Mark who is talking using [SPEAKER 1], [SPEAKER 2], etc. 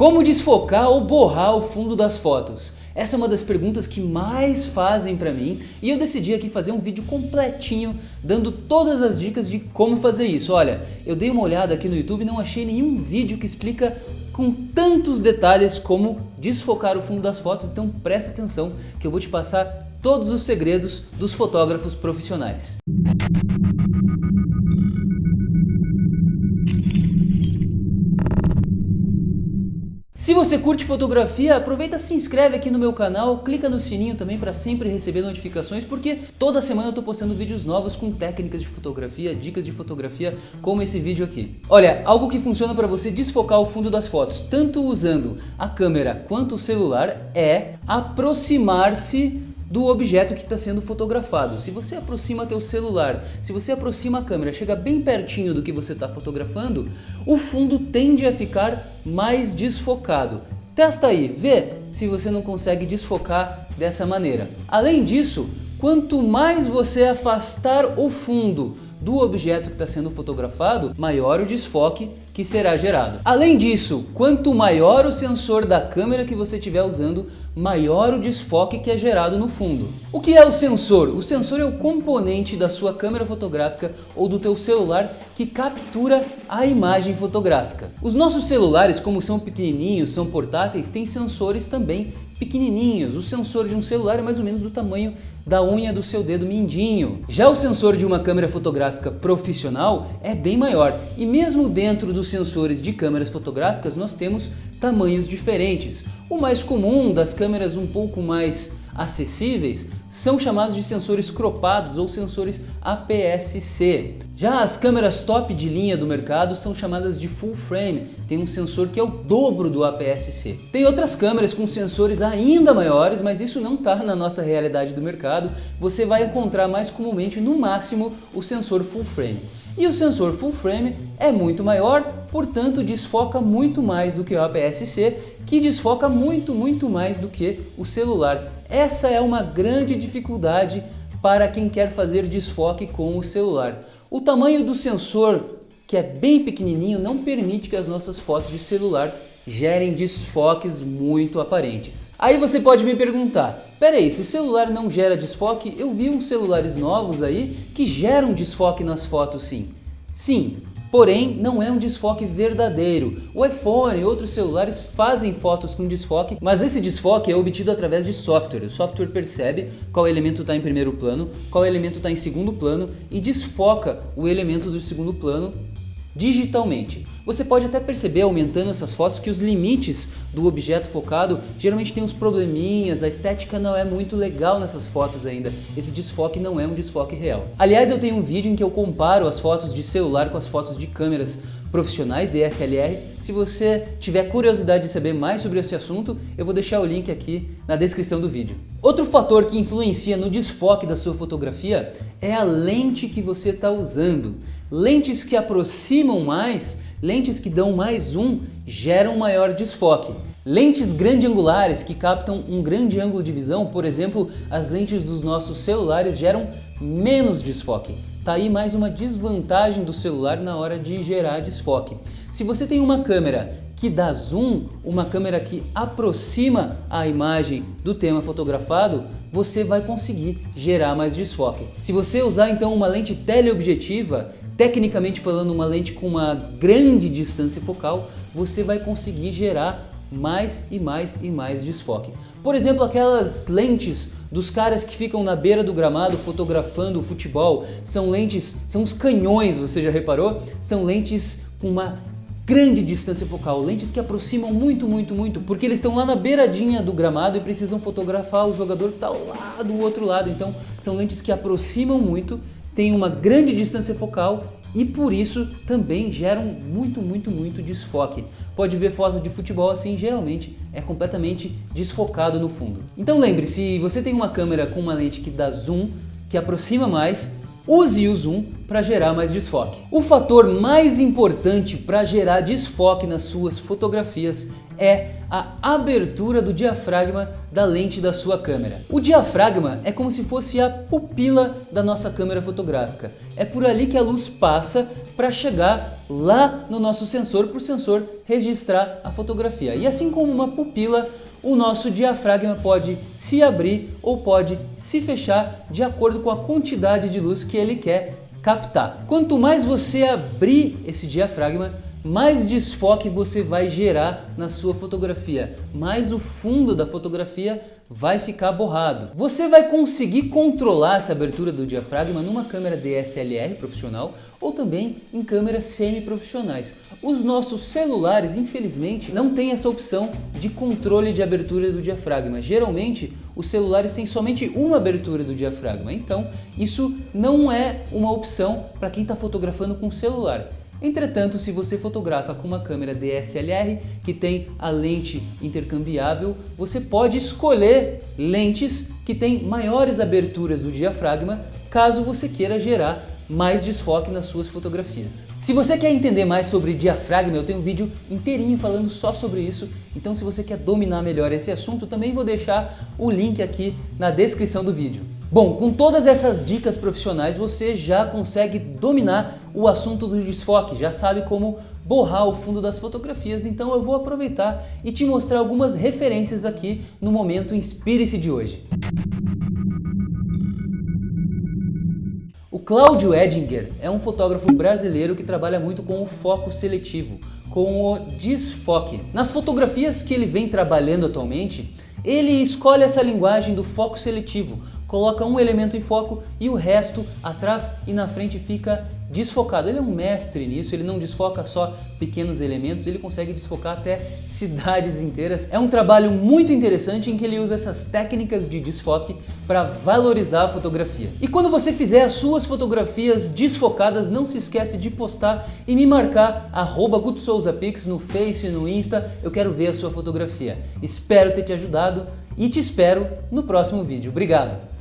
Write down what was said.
[SPEAKER 1] Como desfocar ou borrar o fundo das fotos? Essa é uma das perguntas que mais fazem pra mim e eu decidi aqui fazer um vídeo completinho dando todas as dicas de como fazer isso. Olha, eu dei uma olhada aqui no YouTube e não achei nenhum vídeo que explica com tantos detalhes como desfocar o fundo das fotos, então presta atenção que eu vou te passar todos os segredos dos fotógrafos profissionais. Se você curte fotografia, aproveita, se inscreve aqui no meu canal, clica no sininho também para sempre receber notificações, porque toda semana eu tô postando vídeos novos com técnicas de fotografia, dicas de fotografia, como esse vídeo aqui. Olha, algo que funciona para você desfocar o fundo das fotos, tanto usando a câmera quanto o celular, é aproximar-se do objeto que está sendo fotografado. Se você aproxima teu celular, se você aproxima a câmera, chega bem pertinho do que você está fotografando, o fundo tende a ficar mais desfocado. Testa aí, vê se você não consegue desfocar dessa maneira. Além disso, quanto mais você afastar o fundo do objeto que está sendo fotografado, maior o desfoque que será gerado. Além disso, quanto maior o sensor da câmera que você estiver usando, maior o desfoque que é gerado no fundo. O que é o sensor? O sensor é o componente da sua câmera fotográfica ou do teu celular que captura a imagem fotográfica. Os nossos celulares, como são pequenininhos, são portáteis, têm sensores também pequenininhos. O sensor de um celular é mais ou menos do tamanho da unha do seu dedo mindinho. Já o sensor de uma câmera fotográfica profissional é bem maior. E mesmo dentro dos sensores de câmeras fotográficas nós temos tamanhos diferentes. O mais comum das câmeras um pouco mais acessíveis são chamados de sensores cropados ou sensores APS-C. Já as câmeras top de linha do mercado são chamadas de full frame, tem um sensor que é o dobro do APS-C. Tem outras câmeras com sensores ainda maiores, mas isso não está na nossa realidade do mercado. Você vai encontrar mais comumente, no máximo, o sensor full frame. E o sensor full frame é muito maior, portanto desfoca muito mais do que o APS-C, que desfoca muito mais do que o celular. Essa é uma grande dificuldade para quem quer fazer desfoque com o celular. O tamanho do sensor, que é bem pequenininho, não permite que as nossas fotos de celular gerem desfoques muito aparentes. Aí você pode me perguntar, peraí, se celular não gera desfoque, eu vi uns celulares novos aí que geram desfoque nas fotos sim. Sim, porém não é um desfoque verdadeiro. O iPhone e outros celulares fazem fotos com desfoque, mas esse desfoque é obtido através de software. O software percebe qual elemento está em primeiro plano, qual elemento está em segundo plano e desfoca o elemento do segundo plano digitalmente. Você pode até perceber, aumentando essas fotos, que os limites do objeto focado geralmente tem uns probleminhas, a estética não é muito legal nessas fotos ainda. Esse desfoque não é um desfoque real. Aliás, eu tenho um vídeo em que eu comparo as fotos de celular com as fotos de câmeras profissionais DSLR. Se você tiver curiosidade de saber mais sobre esse assunto, eu vou deixar o link aqui na descrição do vídeo. Outro fator que influencia no desfoque da sua fotografia é a lente que você está usando. Lentes que aproximam mais, lentes que dão mais zoom, geram maior desfoque. Lentes grande angulares que captam um grande ângulo de visão, por exemplo, as lentes dos nossos celulares geram menos desfoque. Tá aí mais uma desvantagem do celular na hora de gerar desfoque. Se você tem uma câmera que dá zoom, uma câmera que aproxima a imagem do tema fotografado, você vai conseguir gerar mais desfoque. Se você usar então uma lente teleobjetiva, tecnicamente falando uma lente com uma grande distância focal, você vai conseguir gerar mais e mais desfoque. Por exemplo, aquelas lentes dos caras que ficam na beira do gramado fotografando o futebol, são lentes, são os canhões, você já reparou? São lentes com uma grande distância focal, lentes que aproximam muito, porque eles estão lá na beiradinha do gramado e precisam fotografar o jogador que está lá do outro lado. Então são lentes que aproximam muito, têm uma grande distância focal e por isso também geram muito desfoque. Pode ver foto de futebol assim, geralmente é completamente desfocado no fundo. Então lembre, se você tem uma câmera com uma lente que dá zoom, que aproxima mais, use o zoom para gerar mais desfoque. O fator mais importante para gerar desfoque nas suas fotografias é a abertura do diafragma da lente da sua câmera. O diafragma é como se fosse a pupila da nossa câmera fotográfica. É por ali que a luz passa para chegar lá no nosso sensor, para o sensor registrar a fotografia. E assim como uma pupila, o nosso diafragma pode se abrir ou pode se fechar de acordo com a quantidade de luz que ele quer captar. Quanto mais você abrir esse diafragma, mais desfoque você vai gerar na sua fotografia, mais o fundo da fotografia vai ficar borrado. Você vai conseguir controlar essa abertura do diafragma numa câmera DSLR profissional ou também em câmeras semi-profissionais. Os nossos celulares, infelizmente, não têm essa opção de controle de abertura do diafragma. Geralmente, os celulares têm somente uma abertura do diafragma, então isso não é uma opção para quem está fotografando com celular. Entretanto, se você fotografa com uma câmera DSLR que tem a lente intercambiável, você pode escolher lentes que têm maiores aberturas do diafragma, caso você queira gerar mais desfoque nas suas fotografias. Se você quer entender mais sobre diafragma, eu tenho um vídeo inteirinho falando só sobre isso, então se você quer dominar melhor esse assunto, também vou deixar o link aqui na descrição do vídeo. Bom, com todas essas dicas profissionais você já consegue dominar o assunto do desfoque, já sabe como borrar o fundo das fotografias, então eu vou aproveitar e te mostrar algumas referências aqui no Momento Inspire-se de hoje. O Cláudio Edinger é um fotógrafo brasileiro que trabalha muito com o foco seletivo, com o desfoque. Nas fotografias que ele vem trabalhando atualmente, ele escolhe essa linguagem do foco seletivo, coloca um elemento em foco e o resto atrás e na frente fica desfocado. Ele é um mestre nisso, ele não desfoca só pequenos elementos, ele consegue desfocar até cidades inteiras. É um trabalho muito interessante em que ele usa essas técnicas de desfoque para valorizar a fotografia. E quando você fizer as suas fotografias desfocadas, não se esquece de postar e me marcar @GutoSouzaPix no Face e no Insta, eu quero ver a sua fotografia. Espero ter te ajudado e te espero no próximo vídeo. Obrigado!